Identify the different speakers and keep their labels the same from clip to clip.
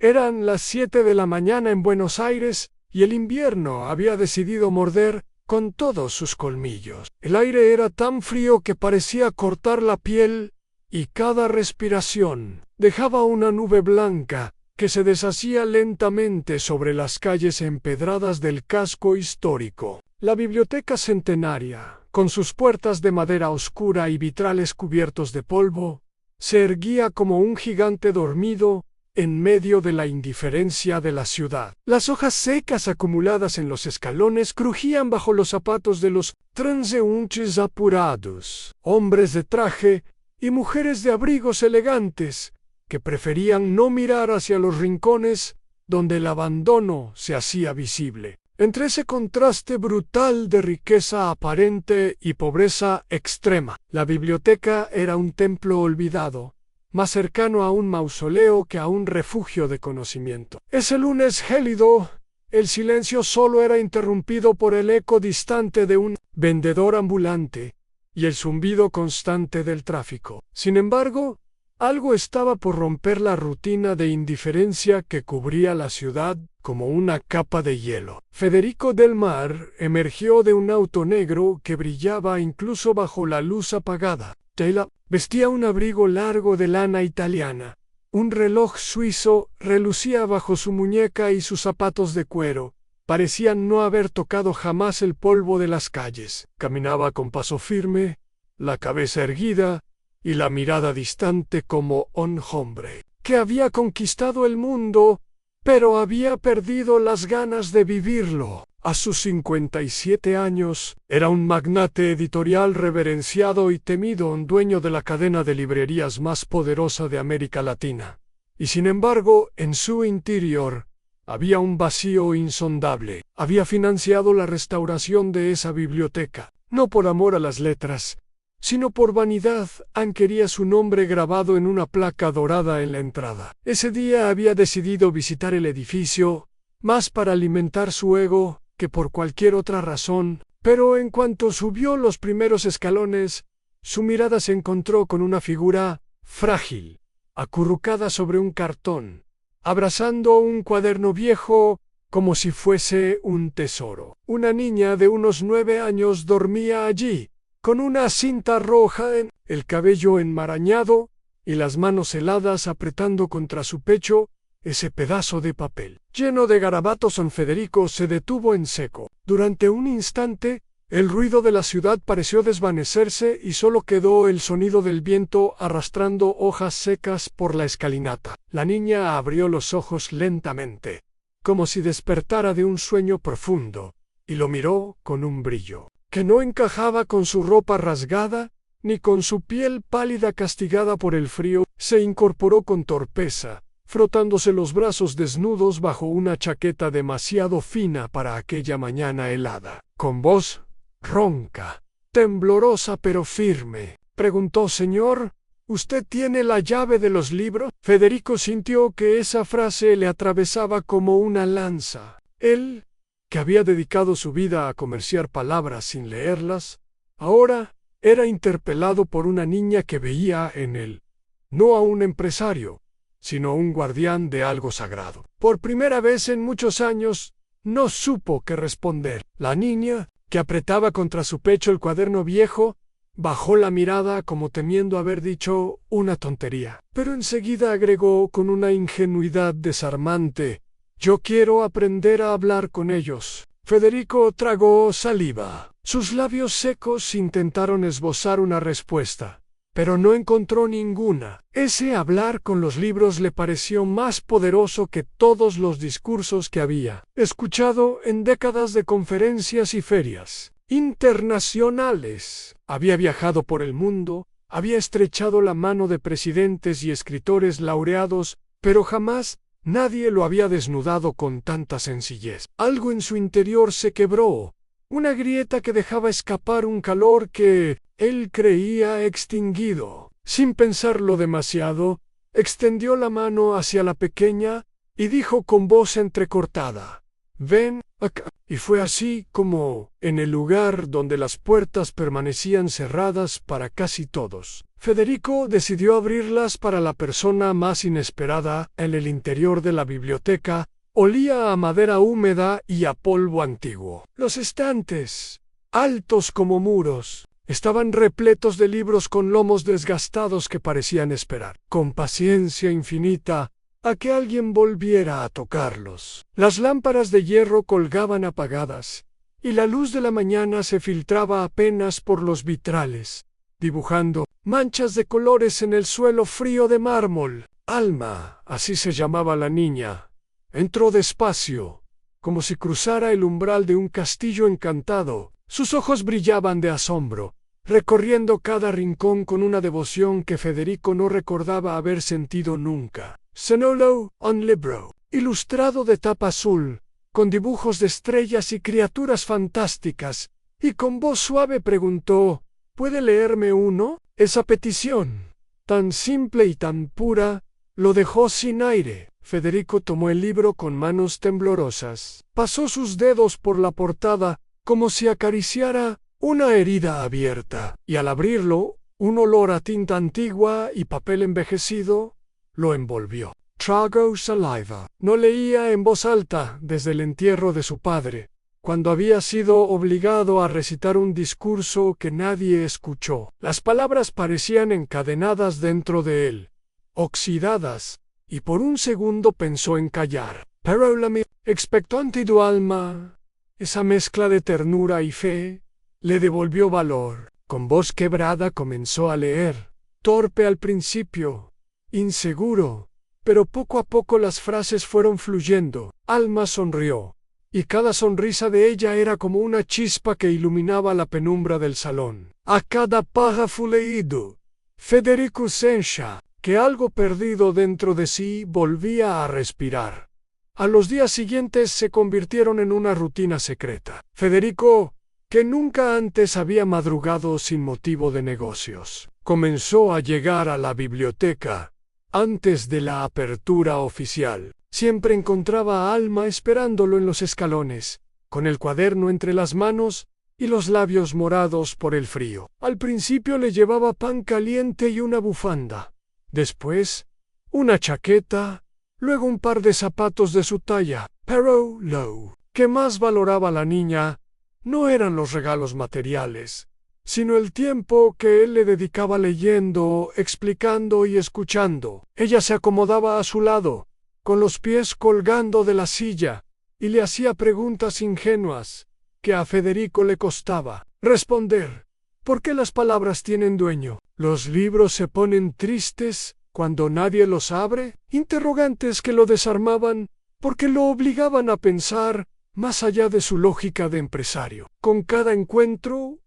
Speaker 1: Eran las 7 de la mañana en Buenos Aires y el invierno había decidido morder con todos sus colmillos. El aire era tan frío que parecía cortar la piel y cada respiración dejaba una nube blanca que se deshacía lentamente sobre las calles empedradas del casco histórico. La biblioteca centenaria, con sus puertas de madera oscura y vitrales cubiertos de polvo, se erguía como un gigante dormido en medio de la indiferencia de la ciudad. Las hojas secas acumuladas en los escalones crujían bajo los zapatos de los transeúntes apurados, hombres de traje y mujeres de abrigos elegantes, que preferían no mirar hacia los rincones donde el abandono se hacía visible. Entre ese contraste brutal de riqueza aparente y pobreza extrema, la biblioteca era un templo olvidado, más cercano a un mausoleo que a un refugio de conocimiento. Ese lunes gélido, el silencio solo era interrumpido por el eco distante de un vendedor ambulante y el zumbido constante del tráfico. Sin embargo, algo estaba por romper la rutina de indiferencia que cubría la ciudad como una capa de hielo. Federico del Mar emergió de un auto negro que brillaba incluso bajo la luz apagada. Taylor vestía un abrigo largo de lana italiana. Un reloj suizo relucía bajo su muñeca y sus zapatos de cuero parecían no haber tocado jamás el polvo de las calles. Caminaba con paso firme, la cabeza erguida y la mirada distante como un hombre que había conquistado el mundo, pero había perdido las ganas de vivirlo. A sus 57 años, era un magnate editorial reverenciado y temido, un dueño de la cadena de librerías más poderosa de América Latina. Y sin embargo, en su interior, había un vacío insondable. Había financiado la restauración de esa biblioteca, no por amor a las letras, sino por vanidad. Quería su nombre grabado en una placa dorada en la entrada. Ese día había decidido visitar el edificio, más para alimentar su ego que por cualquier otra razón, pero en cuanto subió los primeros escalones, su mirada se encontró con una figura frágil, acurrucada sobre un cartón, abrazando un cuaderno viejo como si fuese un tesoro. Una niña de unos 9 años dormía allí, con una cinta roja en el cabello enmarañado y las manos heladas apretando contra su pecho ese pedazo de papel. Lleno de garabatos, don Federico se detuvo en seco. Durante un instante, el ruido de la ciudad pareció desvanecerse y solo quedó el sonido del viento arrastrando hojas secas por la escalinata. La niña abrió los ojos lentamente, como si despertara de un sueño profundo, y lo miró con un brillo que no encajaba con su ropa rasgada, ni con su piel pálida castigada por el frío. Se incorporó con torpeza, frotándose los brazos desnudos bajo una chaqueta demasiado fina para aquella mañana helada. Con voz ronca, temblorosa pero firme, preguntó: «Señor, ¿usted tiene la llave de los libros?» Federico sintió que esa frase le atravesaba como una lanza. Él, que había dedicado su vida a comerciar palabras sin leerlas, ahora era interpelado por una niña que veía en él no a un empresario, sino un guardián de algo sagrado. Por primera vez en muchos años, no supo qué responder. La niña, que apretaba contra su pecho el cuaderno viejo, bajó la mirada como temiendo haber dicho una tontería. Pero enseguida agregó con una ingenuidad desarmante: «Yo quiero aprender a hablar con ellos». Federico tragó saliva. Sus labios secos intentaron esbozar una respuesta, pero no encontró ninguna. Ese hablar con los libros le pareció más poderoso que todos los discursos que había escuchado en décadas de conferencias y ferias internacionales. Había viajado por el mundo, había estrechado la mano de presidentes y escritores laureados, pero jamás nadie lo había desnudado con tanta sencillez. Algo en su interior se quebró, una grieta que dejaba escapar un calor que él creía extinguido. Sin pensarlo demasiado, extendió la mano hacia la pequeña y dijo con voz entrecortada: «Ven, acá. Y fue así como, en el lugar donde las puertas permanecían cerradas para casi todos, Federico decidió abrirlas para la persona más inesperada. En el interior de la biblioteca olía a madera húmeda y a polvo antiguo. Los estantes, altos como muros, estaban repletos de libros con lomos desgastados que parecían esperar, con paciencia infinita, a que alguien volviera a tocarlos. Las lámparas de hierro colgaban apagadas, y la luz de la mañana se filtraba apenas por los vitrales, dibujando manchas de colores en el suelo frío de mármol. Alma, así se llamaba la niña, entró despacio, como si cruzara el umbral de un castillo encantado. Sus ojos brillaban de asombro, recorriendo cada rincón con una devoción que Federico no recordaba haber sentido nunca. Sonolo, un libro, ilustrado de tapa azul, con dibujos de estrellas y criaturas fantásticas, y con voz suave preguntó: ¿puede leerme uno? Esa petición, tan simple y tan pura, lo dejó sin aire. Federico tomó el libro con manos temblorosas. Pasó sus dedos por la portada, como si acariciara una herida abierta, y al abrirlo, un olor a tinta antigua y papel envejecido lo envolvió. Tragó saliva. No leía en voz alta desde el entierro de su padre, cuando había sido obligado a recitar un discurso que nadie escuchó. Las palabras parecían encadenadas dentro de él, oxidadas, y por un segundo pensó en callar. Pero la expectante tu alma, esa mezcla de ternura y fe, le devolvió valor. Con voz quebrada comenzó a leer, torpe al principio, inseguro, pero poco a poco las frases fueron fluyendo. Alma sonrió, y cada sonrisa de ella era como una chispa que iluminaba la penumbra del salón. A cada párrafo leído, Federico sentía que algo perdido dentro de sí volvía a respirar. A los días siguientes se convirtieron en una rutina secreta. Federico, que nunca antes había madrugado sin motivo de negocios, comenzó a llegar a la biblioteca antes de la apertura oficial. Siempre encontraba a Alma esperándolo en los escalones, con el cuaderno entre las manos y los labios morados por el frío. Al principio le llevaba pan caliente y una bufanda. Después, una chaqueta, luego un par de zapatos de su talla. Pero lo que más valoraba la niña no eran los regalos materiales, sino el tiempo que él le dedicaba leyendo, explicando y escuchando. Ella se acomodaba a su lado, con los pies colgando de la silla, y le hacía preguntas ingenuas, que a Federico le costaba responder. ¿Por qué las palabras tienen dueño? ¿Los libros se ponen tristes cuando nadie los abre? Interrogantes que lo desarmaban, porque lo obligaban a pensar más allá de su lógica de empresario. Con cada encuentro,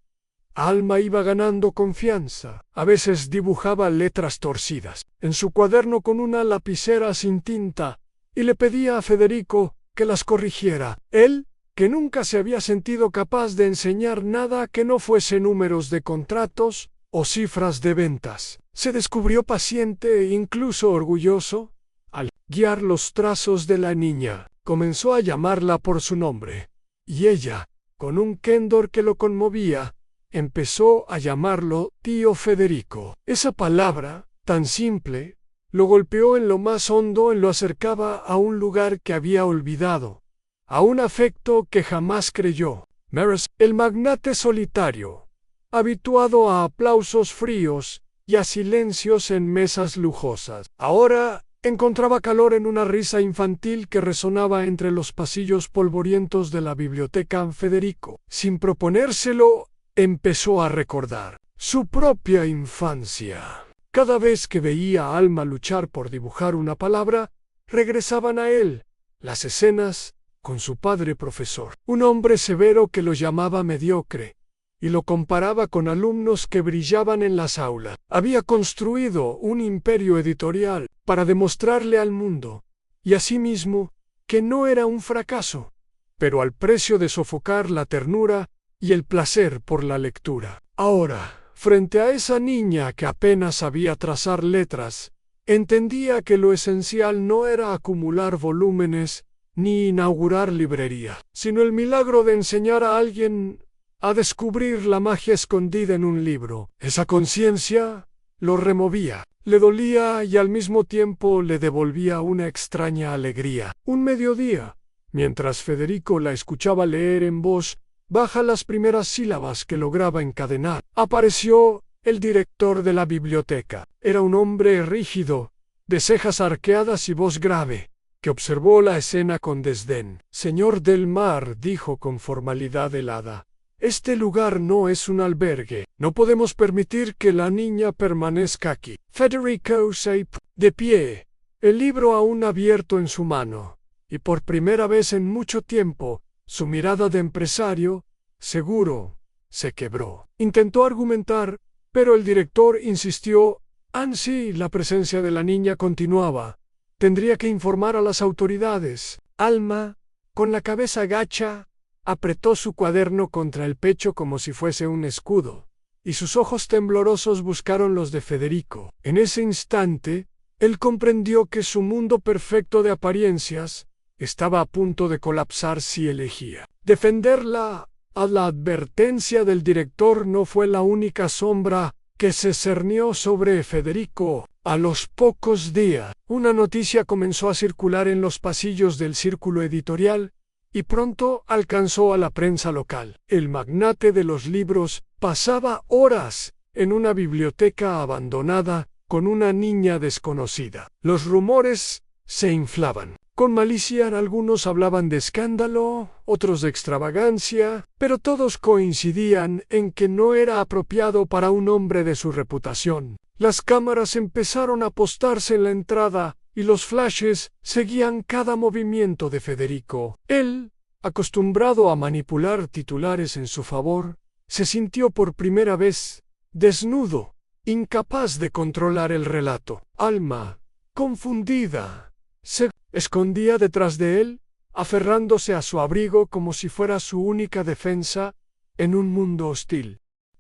Speaker 1: Alma iba ganando confianza. A veces dibujaba letras torcidas en su cuaderno con una lapicera sin tinta y le pedía a Federico que las corrigiera. Él, que nunca se había sentido capaz de enseñar nada que no fuese números de contratos o cifras de ventas, se descubrió paciente e incluso orgulloso. Al guiar los trazos de la niña, comenzó a llamarla por su nombre, y ella, con un candor que lo conmovía, empezó a llamarlo tío Federico. Esa palabra, tan simple, lo golpeó en lo más hondo y lo acercaba a un lugar que había olvidado, a un afecto que jamás creyó. Maris, el magnate solitario, habituado a aplausos fríos y a silencios en mesas lujosas, ahora encontraba calor en una risa infantil que resonaba entre los pasillos polvorientos de la biblioteca. Federico, sin proponérselo, empezó a recordar su propia infancia. Cada vez que veía a Alma luchar por dibujar una palabra, regresaban a él las escenas con su padre profesor, un hombre severo que lo llamaba mediocre y lo comparaba con alumnos que brillaban en las aulas. Había construido un imperio editorial para demostrarle al mundo y a sí mismo que no era un fracaso, pero al precio de sofocar la ternura y el placer por la lectura. Ahora, frente a esa niña que apenas sabía trazar letras, entendía que lo esencial no era acumular volúmenes ni inaugurar librería, sino el milagro de enseñar a alguien a descubrir la magia escondida en un libro. Esa conciencia lo removía, le dolía y al mismo tiempo le devolvía una extraña alegría. Un mediodía, mientras Federico la escuchaba leer en voz baja las primeras sílabas que lograba encadenar, apareció el director de la biblioteca. Era un hombre rígido, de cejas arqueadas y voz grave, que observó la escena con desdén. Señor del Mar, dijo con formalidad helada, este lugar no es un albergue. No podemos permitir que la niña permanezca aquí. Federico se puso de pie, el libro aún abierto en su mano, y por primera vez en mucho tiempo, su mirada de empresario, seguro, se quebró. Intentó argumentar, pero el director insistió. Ansí, la presencia de la niña continuaba. Tendría que informar a las autoridades. Alma, con la cabeza gacha, apretó su cuaderno contra el pecho como si fuese un escudo, y sus ojos temblorosos buscaron los de Federico. En ese instante, él comprendió que su mundo perfecto de apariencias estaba a punto de colapsar si elegía. Defenderla a la advertencia del director no fue la única sombra que se cernió sobre Federico. A los pocos días, una noticia comenzó a circular en los pasillos del círculo editorial y pronto alcanzó a la prensa local. El magnate de los libros pasaba horas en una biblioteca abandonada con una niña desconocida. Los rumores se inflaban. Con malicia algunos hablaban de escándalo, otros de extravagancia, pero todos coincidían en que no era apropiado para un hombre de su reputación. Las cámaras empezaron a postarse en la entrada y los flashes seguían cada movimiento de Federico. Él, acostumbrado a manipular titulares en su favor, se sintió por primera vez desnudo, incapaz de controlar el relato. Alma, confundida, se escondía detrás de él, aferrándose a su abrigo como si fuera su única defensa en un mundo hostil.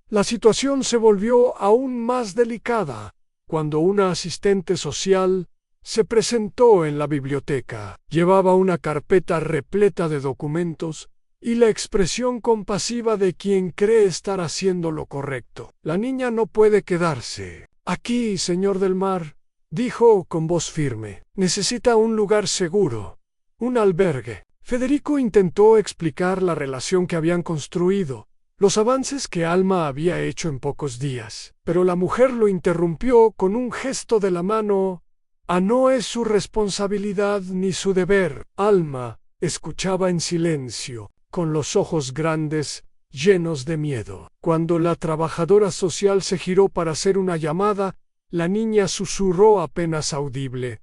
Speaker 1: La situación se volvió aún más delicada cuando una asistente social se presentó en la biblioteca. Llevaba una carpeta repleta de documentos y la expresión compasiva de quien cree estar haciendo lo correcto. La niña no puede quedarse aquí, señor del Mar, dijo con voz firme. Necesita un lugar seguro, un albergue. Federico intentó explicar la relación que habían construido, los avances que Alma había hecho en pocos días, pero la mujer lo interrumpió con un gesto de la mano. No es su responsabilidad ni su deber. Alma escuchaba en silencio, con los ojos grandes, llenos de miedo. Cuando la trabajadora social se giró para hacer una llamada, la niña susurró apenas audible.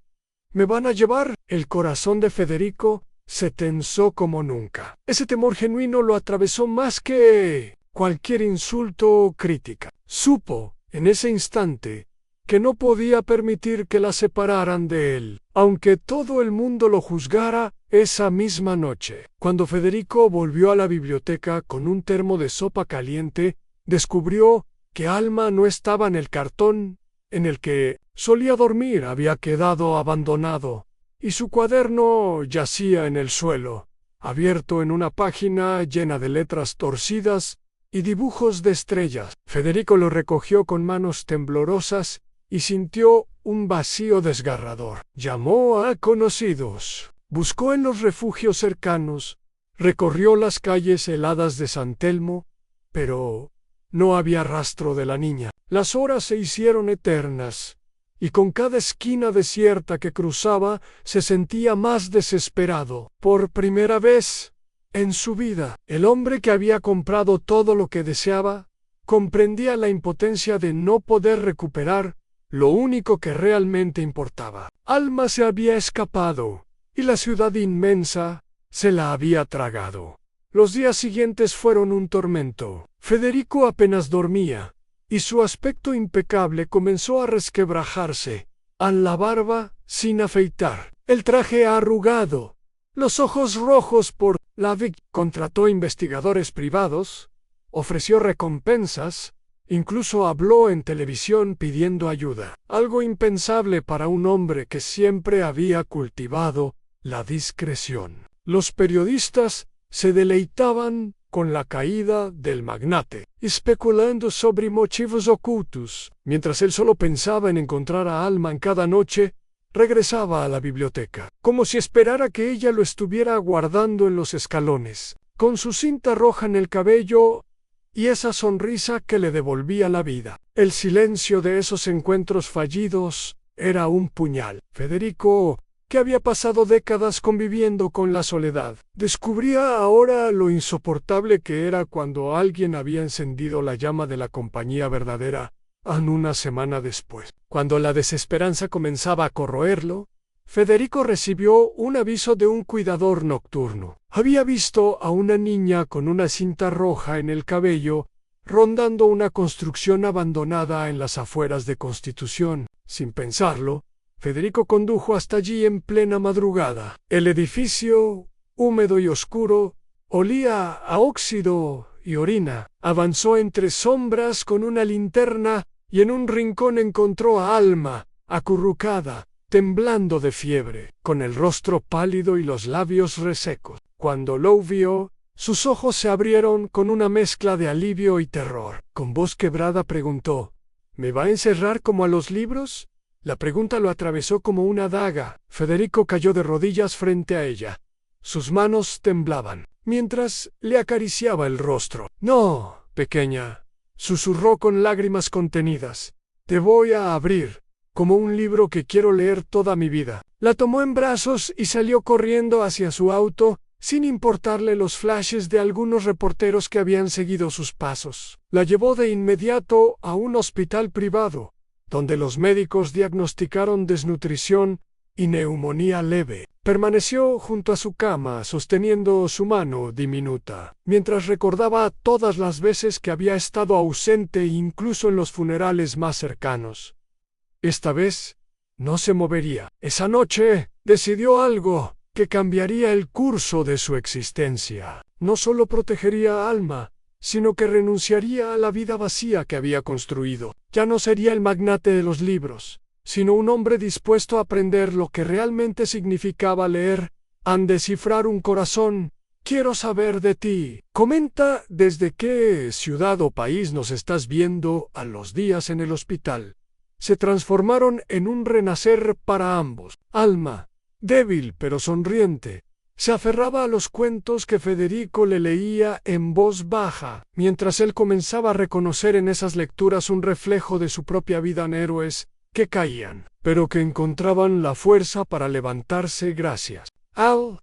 Speaker 1: ¿Me van a llevar? El corazón de Federico se tensó como nunca. Ese temor genuino lo atravesó más que cualquier insulto o crítica. Supo, en ese instante, que no podía permitir que la separaran de él, aunque todo el mundo lo juzgara. Esa misma noche, cuando Federico volvió a la biblioteca con un termo de sopa caliente, descubrió que Alma no estaba en el cartón en el que solía dormir, había quedado abandonado, y su cuaderno yacía en el suelo, abierto en una página llena de letras torcidas y dibujos de estrellas. Federico lo recogió con manos temblorosas y sintió un vacío desgarrador. Llamó a conocidos, buscó en los refugios cercanos, recorrió las calles heladas de San Telmo, pero no había rastro de la niña. Las horas se hicieron eternas, y con cada esquina desierta que cruzaba se sentía más desesperado. Por primera vez en su vida, el hombre que había comprado todo lo que deseaba, comprendía la impotencia de no poder recuperar lo único que realmente importaba. Alma se había escapado, y la ciudad inmensa se la había tragado. Los días siguientes fueron un tormento. Federico apenas dormía, y su aspecto impecable comenzó a resquebrajarse. La barba sin afeitar, el traje arrugado, los ojos rojos por la víctima. Contrató investigadores privados, ofreció recompensas, incluso habló en televisión pidiendo ayuda. Algo impensable para un hombre que siempre había cultivado la discreción. Los periodistas se deleitaban con la caída del magnate, especulando sobre motivos ocultos. Mientras él solo pensaba en encontrar a Alma en cada noche, regresaba a la biblioteca, como si esperara que ella lo estuviera aguardando en los escalones, con su cinta roja en el cabello y esa sonrisa que le devolvía la vida. El silencio de esos encuentros fallidos era un puñal. Federico, que había pasado décadas conviviendo con la soledad, descubría ahora lo insoportable que era cuando alguien había encendido la llama de la compañía verdadera, aún una semana después. Cuando la desesperanza comenzaba a corroerlo, Federico recibió un aviso de un cuidador nocturno. Había visto a una niña con una cinta roja en el cabello rondando una construcción abandonada en las afueras de Constitución. Sin pensarlo, Federico condujo hasta allí en plena madrugada. El edificio, húmedo y oscuro, olía a óxido y orina. Avanzó entre sombras con una linterna y en un rincón encontró a Alma, acurrucada, temblando de fiebre, con el rostro pálido y los labios resecos. Cuando lo vio, sus ojos se abrieron con una mezcla de alivio y terror. Con voz quebrada preguntó: ¿Me va a encerrar como a los libros? La pregunta lo atravesó como una daga. Federico cayó de rodillas frente a ella. Sus manos temblaban, mientras le acariciaba el rostro. «No, pequeña», susurró con lágrimas contenidas. «Te voy a abrir, como un libro que quiero leer toda mi vida». La tomó en brazos y salió corriendo hacia su auto, sin importarle los flashes de algunos reporteros que habían seguido sus pasos. La llevó de inmediato a un hospital privado, donde los médicos diagnosticaron desnutrición y neumonía leve. Permaneció junto a su cama, sosteniendo su mano diminuta, mientras recordaba todas las veces que había estado ausente incluso en los funerales más cercanos. Esta vez no se movería. Esa noche decidió algo que cambiaría el curso de su existencia. No solo protegería a Alma, sino que renunciaría a la vida vacía que había construido. Ya no sería el magnate de los libros, sino un hombre dispuesto a aprender lo que realmente significaba leer, a descifrar un corazón. «Quiero saber de ti. Comenta desde qué ciudad o país nos estás viendo». A los días en el hospital se transformaron en un renacer para ambos. Alma, débil pero sonriente, se aferraba a los cuentos que Federico le leía en voz baja, mientras él comenzaba a reconocer en esas lecturas un reflejo de su propia vida en héroes que caían, pero que encontraban la fuerza para levantarse gracias.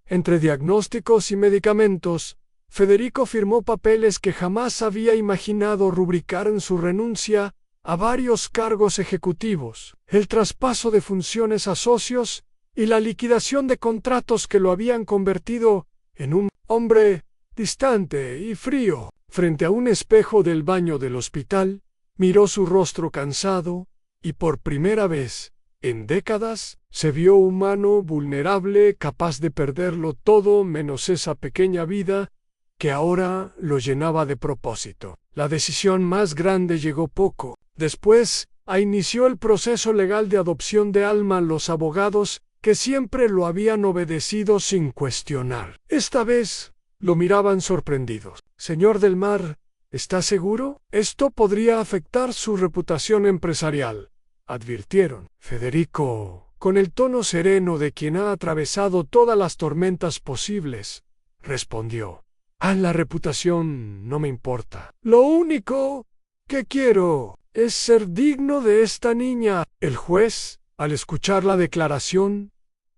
Speaker 1: Entre diagnósticos y medicamentos, Federico firmó papeles que jamás había imaginado rubricar en su renuncia a varios cargos ejecutivos, el traspaso de funciones a socios y la liquidación de contratos que lo habían convertido en un hombre distante y frío. Frente a un espejo del baño del hospital, miró su rostro cansado y por primera vez en décadas se vio humano, vulnerable, capaz de perderlo todo menos esa pequeña vida que ahora lo llenaba de propósito. La decisión más grande llegó poco después. Inició el proceso legal de adopción de Alma. Los abogados, que siempre lo habían obedecido sin cuestionar, esta vez lo miraban sorprendidos. «Señor del Mar, ¿está seguro? Esto podría afectar su reputación empresarial», advirtieron. Federico, con el tono sereno de quien ha atravesado todas las tormentas posibles, respondió: «La reputación no me importa. Lo único que quiero es ser digno de esta niña». El juez, al escuchar la declaración,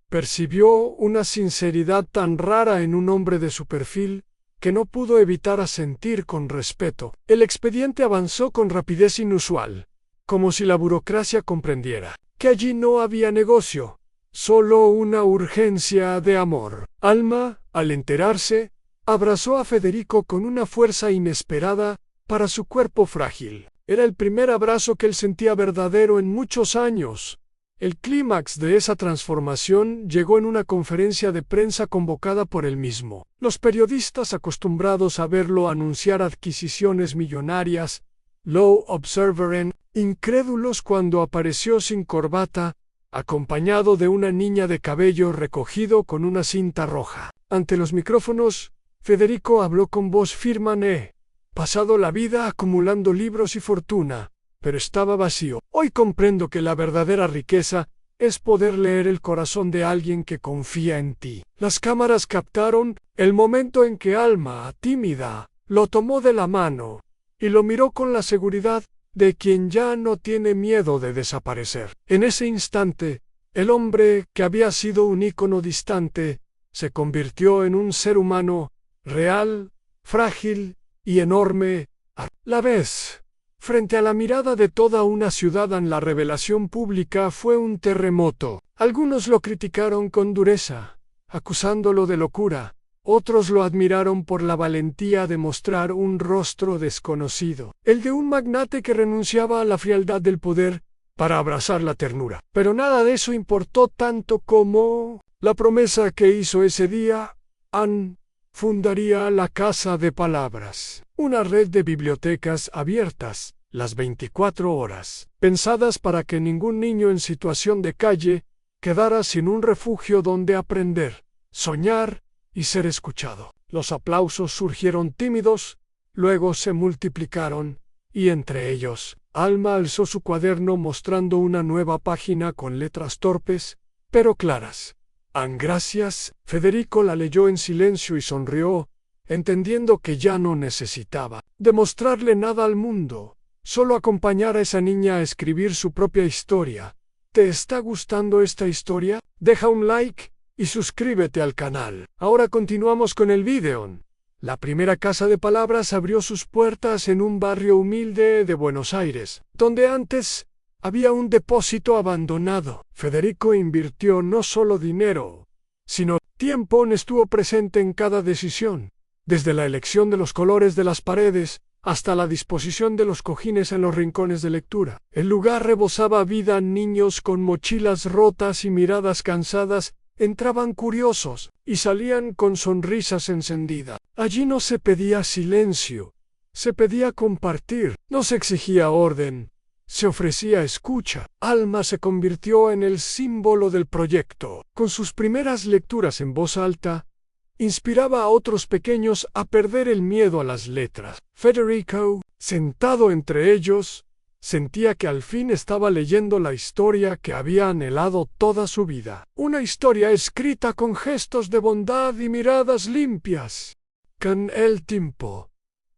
Speaker 1: percibió una sinceridad tan rara en un hombre de su perfil que no pudo evitar asentir con respeto. El expediente avanzó con rapidez inusual, como si la burocracia comprendiera que allí no había negocio, solo una urgencia de amor. Alma, al enterarse, abrazó a Federico con una fuerza inesperada para su cuerpo frágil. Era el primer abrazo que él sentía verdadero en muchos años. El clímax de esa transformación llegó en una conferencia de prensa convocada por él mismo. Los periodistas, acostumbrados a verlo anunciar adquisiciones millonarias, lo observaron incrédulos cuando apareció sin corbata, acompañado de una niña de cabello recogido con una cinta roja. Ante los micrófonos, Federico habló con voz firme. He pasado la vida acumulando libros y fortuna, pero estaba vacío. Hoy comprendo que la verdadera riqueza es poder leer el corazón de alguien que confía en ti. Las cámaras captaron el momento en que Alma, tímida, lo tomó de la mano y lo miró con la seguridad de quien ya no tiene miedo de desaparecer. En ese instante, el hombre que había sido un ícono distante se convirtió en un ser humano real, frágil y enorme a la vez. Frente a la mirada de toda una ciudad, la revelación pública fue un terremoto. Algunos lo criticaron con dureza, acusándolo de locura. Otros lo admiraron por la valentía de mostrar un rostro desconocido, el de un magnate que renunciaba a la frialdad del poder para abrazar la ternura. Pero nada de eso importó tanto como la promesa que hizo ese día. Fundaría la Casa de Palabras, una red de bibliotecas abiertas las 24 horas, pensadas para que ningún niño en situación de calle quedara sin un refugio donde aprender, soñar y ser escuchado. Los aplausos surgieron tímidos, luego se multiplicaron, y entre ellos, Alma alzó su cuaderno mostrando una nueva página con letras torpes, pero claras. Gracias. Federico la leyó en silencio y sonrió, entendiendo que ya no necesitaba demostrarle nada al mundo, solo acompañar a esa niña a escribir su propia historia. ¿Te está gustando esta historia? Deja un like y suscríbete al canal. Ahora continuamos con el vídeo. La primera Casa de Palabras abrió sus puertas en un barrio humilde de Buenos Aires, donde antes había un depósito abandonado. Federico invirtió no solo dinero, sino tiempo. Estuvo presente en cada decisión, desde la elección de los colores de las paredes hasta la disposición de los cojines en los rincones de lectura. El lugar rebosaba vida. Niños con mochilas rotas y miradas cansadas entraban curiosos y salían con sonrisas encendidas. Allí no se pedía silencio, se pedía compartir, no se exigía orden, se ofrecía escucha. Alma se convirtió en el símbolo del proyecto. Con sus primeras lecturas en voz alta, inspiraba a otros pequeños a perder el miedo a las letras. Federico, sentado entre ellos, sentía que al fin estaba leyendo la historia que había anhelado toda su vida. Una historia escrita con gestos de bondad y miradas limpias. Con el tiempo,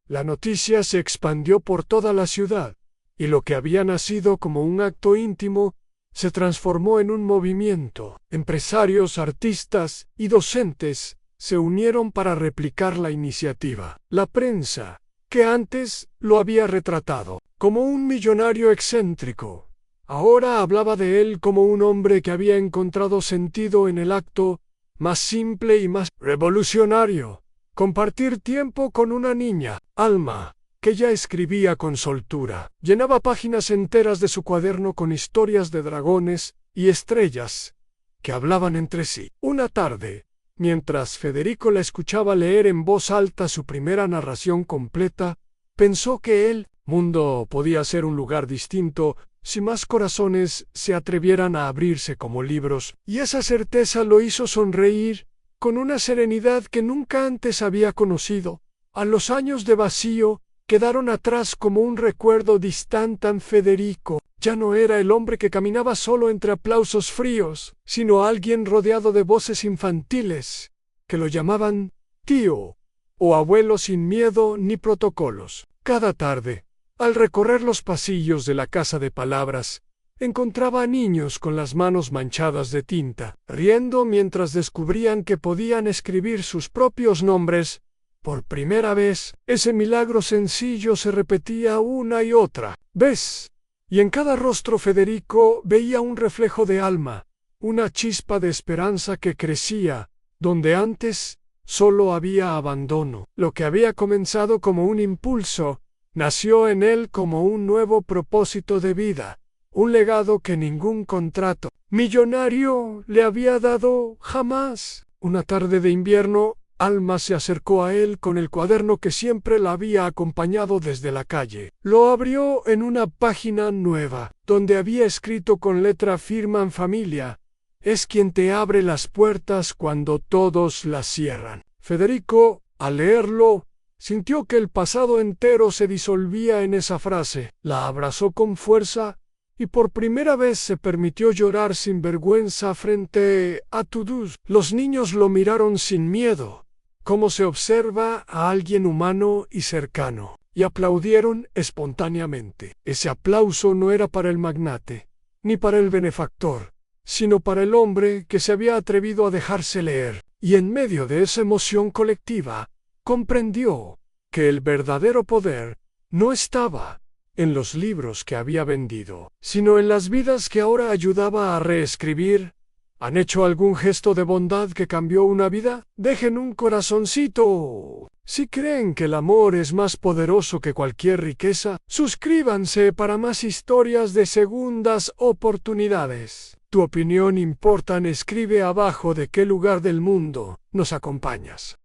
Speaker 1: la noticia se expandió por toda la ciudad, y lo que había nacido como un acto íntimo se transformó en un movimiento. Empresarios, artistas y docentes se unieron para replicar la iniciativa. La prensa, que antes lo había retratado como un millonario excéntrico, ahora hablaba de él como un hombre que había encontrado sentido en el acto más simple y más revolucionario: compartir tiempo con una niña. Alma, que ya escribía con soltura, llenaba páginas enteras de su cuaderno con historias de dragones y estrellas que hablaban entre sí. Una tarde, mientras Federico la escuchaba leer en voz alta su primera narración completa, pensó que el mundo podía ser un lugar distinto si más corazones se atrevieran a abrirse como libros, y esa certeza lo hizo sonreír con una serenidad que nunca antes había conocido. A los años de vacío quedaron atrás como un recuerdo distante. Federico ya no era el hombre que caminaba solo entre aplausos fríos, sino alguien rodeado de voces infantiles que lo llamaban tío o abuelo, sin miedo ni protocolos. Cada tarde, al recorrer los pasillos de la Casa de Palabras, encontraba a niños con las manos manchadas de tinta, riendo mientras descubrían que podían escribir sus propios nombres. Por primera vez, ese milagro sencillo se repetía una y otra vez, y en cada rostro Federico veía un reflejo de Alma, una chispa de esperanza que crecía donde antes solo había abandono. Lo que había comenzado como un impulso nació en él como un nuevo propósito de vida, un legado que ningún contrato millonario le había dado jamás. Una tarde de invierno, Alma se acercó a él con el cuaderno que siempre la había acompañado desde la calle. Lo abrió en una página nueva, donde había escrito con letra firme en familia: «Es quien te abre las puertas cuando todos las cierran». Federico, al leerlo, sintió que el pasado entero se disolvía en esa frase. La abrazó con fuerza y por primera vez se permitió llorar sin vergüenza frente a todos. Los niños lo miraron sin miedo, como se observa a alguien humano y cercano, y aplaudieron espontáneamente. Ese aplauso no era para el magnate, ni para el benefactor, sino para el hombre que se había atrevido a dejarse leer, y en medio de esa emoción colectiva, comprendió que el verdadero poder no estaba en los libros que había vendido, sino en las vidas que ahora ayudaba a reescribir. ¿Han hecho algún gesto de bondad que cambió una vida? Dejen un corazoncito. Si creen que el amor es más poderoso que cualquier riqueza, suscríbanse para más historias de segundas oportunidades. Tu opinión importa. Escribe abajo de qué lugar del mundo nos acompañas.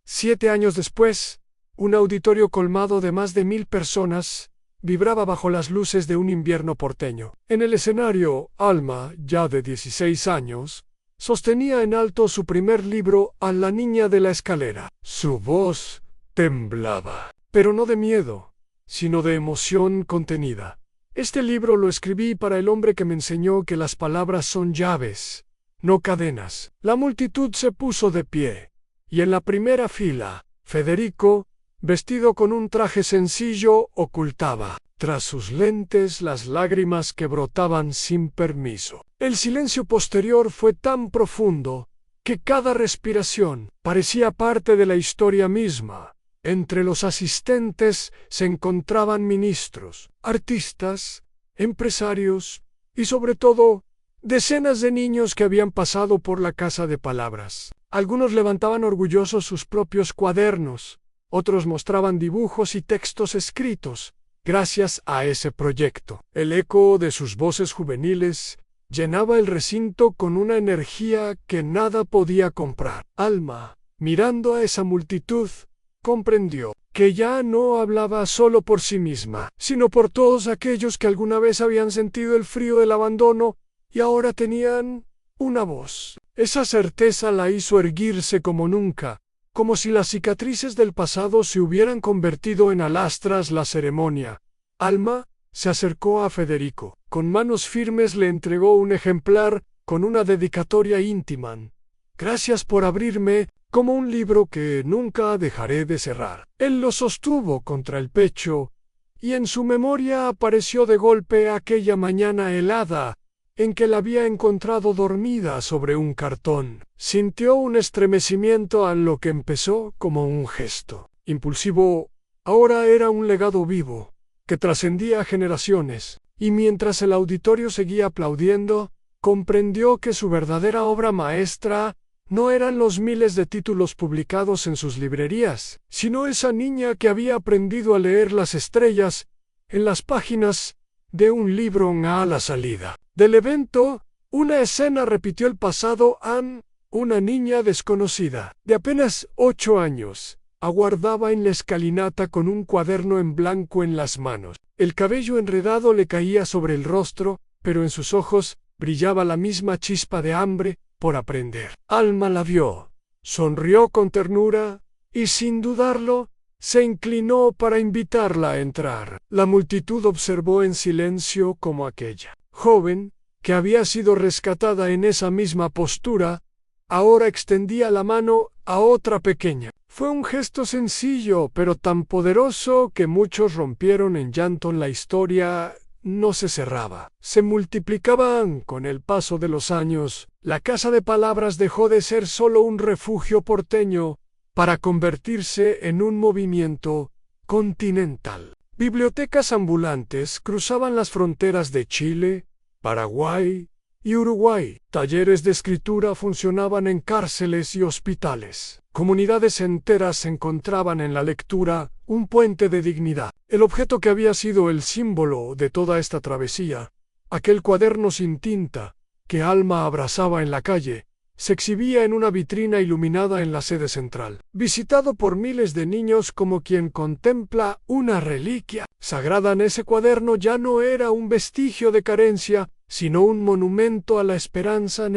Speaker 1: 7 años después, un auditorio colmado de más de 1000 personas vibraba bajo las luces de un invierno porteño. En el escenario, Alma, ya de 16 años, sostenía en alto su primer libro, A la niña de la escalera. Su voz temblaba, pero no de miedo, sino de emoción contenida. Este libro lo escribí para el hombre que me enseñó que las palabras son llaves, no cadenas. La multitud se puso de pie, y en la primera fila, Federico, vestido con un traje sencillo, ocultaba, tras sus lentes, las lágrimas que brotaban sin permiso. El silencio posterior fue tan profundo que cada respiración parecía parte de la historia misma. Entre los asistentes se encontraban ministros, artistas, empresarios y, sobre todo, decenas de niños que habían pasado por la Casa de Palabras. Algunos levantaban orgullosos sus propios cuadernos, otros mostraban dibujos y textos escritos gracias a ese proyecto. El eco de sus voces juveniles llenaba el recinto con una energía que nada podía comprar. Alma, mirando a esa multitud, comprendió que ya no hablaba solo por sí misma, sino por todos aquellos que alguna vez habían sentido el frío del abandono y ahora tenían una voz. Esa certeza la hizo erguirse como nunca, como si las cicatrices del pasado se hubieran convertido en alastras la ceremonia. Alma se acercó a Federico. Con manos firmes le entregó un ejemplar con una dedicatoria íntima. «Gracias por abrirme como un libro que nunca dejaré de cerrar». Él lo sostuvo contra el pecho, y en su memoria apareció de golpe aquella mañana helada en que la había encontrado dormida sobre un cartón. Sintió un estremecimiento a lo que empezó como un gesto impulsivo, ahora era un legado vivo, que trascendía generaciones, y mientras el auditorio seguía aplaudiendo, comprendió que su verdadera obra maestra no eran los miles de títulos publicados en sus librerías, sino esa niña que había aprendido a leer las estrellas en las páginas de un libro a la salida del evento. Una escena repitió el pasado. Una niña desconocida, de apenas 8 años, aguardaba en la escalinata con un cuaderno en blanco en las manos. El cabello enredado le caía sobre el rostro, pero en sus ojos brillaba la misma chispa de hambre por aprender. Alma la vio, sonrió con ternura y, sin dudarlo, se inclinó para invitarla a entrar. La multitud observó en silencio cómo aquella joven, que había sido rescatada en esa misma postura, ahora extendía la mano a otra pequeña. Fue un gesto sencillo, pero tan poderoso que muchos rompieron en llanto. La historia no se cerraba. Se multiplicaban con el paso de los años. La Casa de Palabras dejó de ser solo un refugio porteño para convertirse en un movimiento continental. Bibliotecas ambulantes cruzaban las fronteras de Chile, Paraguay y Uruguay. Talleres de escritura funcionaban en cárceles y hospitales. Comunidades enteras se encontraban en la lectura, un puente de dignidad. El objeto que había sido el símbolo de toda esta travesía, aquel cuaderno sin tinta que Alma abrazaba en la calle, se exhibía en una vitrina iluminada en la sede central, visitado por miles de niños como quien contempla una reliquia sagrada. En ese cuaderno ya no era un vestigio de carencia, sino un monumento a la esperanza.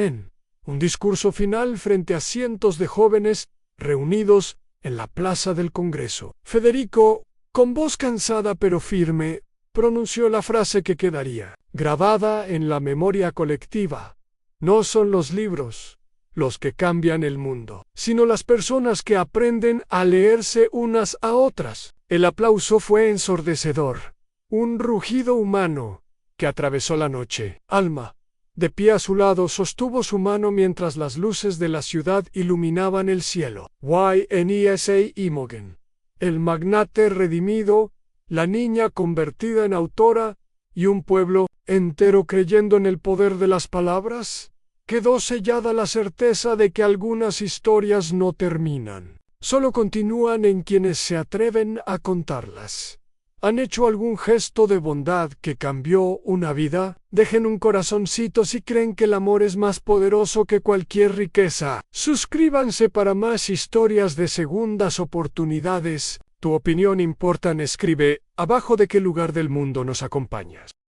Speaker 1: Un discurso final frente a cientos de jóvenes reunidos en la plaza del Congreso. Federico, con voz cansada pero firme, pronunció la frase que quedaría grabada en la memoria colectiva: no son los libros los que cambian el mundo, sino las personas que aprenden a leerse unas a otras. El aplauso fue ensordecedor, un rugido humano que atravesó la noche. Alma, de pie a su lado, sostuvo su mano mientras las luces de la ciudad iluminaban el cielo. Ynesa Imogen, el magnate redimido, la niña convertida en autora y un pueblo entero creyendo en el poder de las palabras. Quedó sellada la certeza de que algunas historias no terminan, solo continúan en quienes se atreven a contarlas. ¿Han hecho algún gesto de bondad que cambió una vida? Dejen un corazoncito si creen que el amor es más poderoso que cualquier riqueza. Suscríbanse para más historias de segundas oportunidades. Tu opinión importa. Escribe abajo de qué lugar del mundo nos acompañas.